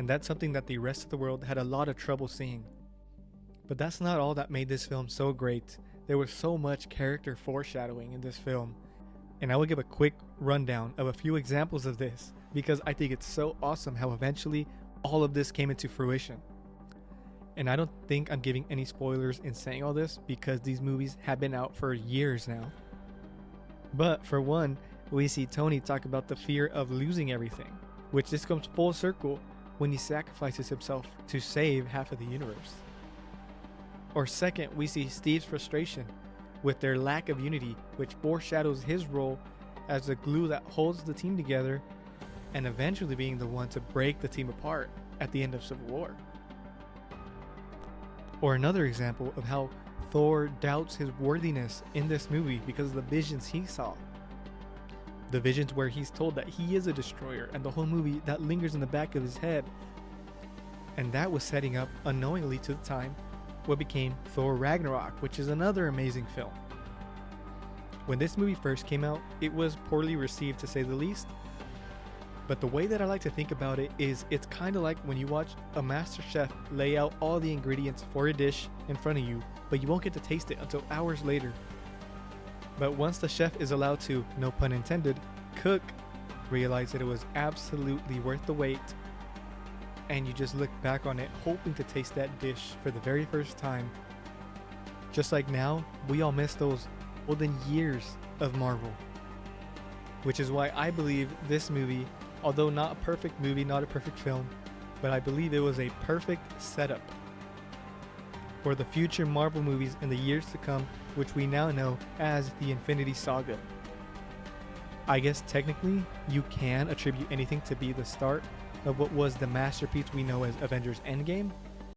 and that's something that the rest of the world had a lot of trouble seeing. But that's not all that made this film so great. There was so much character foreshadowing in this film, and I will give a quick rundown of a few examples of this because I think it's so awesome how eventually all of this came into fruition. And I don't think I'm giving any spoilers in saying all this because these movies have been out for years now. But for one, we see Tony talk about the fear of losing everything, which this comes full circle when he sacrifices himself to save half of the universe. Or second, we see Steve's frustration with their lack of unity, which foreshadows his role as the glue that holds the team together and eventually being the one to break the team apart at the end of Civil War. Or another example of how Thor doubts his worthiness in this movie because of the visions he saw. The visions where he's told that he is a destroyer, and the whole movie that lingers in the back of his head. And that was setting up unknowingly to the time what became Thor Ragnarok, which is another amazing film. When this movie first came out, it was poorly received to say the least. But the way that I like to think about it is it's kind of like when you watch a master chef lay out all the ingredients for a dish in front of you, but you won't get to taste it until hours later. But once the chef is allowed to, no pun intended, cook, realize that it was absolutely worth the wait, and you just look back on it hoping to taste that dish for the very first time. Just like now, we all miss those golden years of Marvel. Which is why I believe this movie, although not a perfect movie, not a perfect film, but I believe it was a perfect setup for the future Marvel movies in the years to come, which we now know as the Infinity Saga. I guess technically you can attribute anything to be the start of what was the masterpiece we know as Avengers Endgame,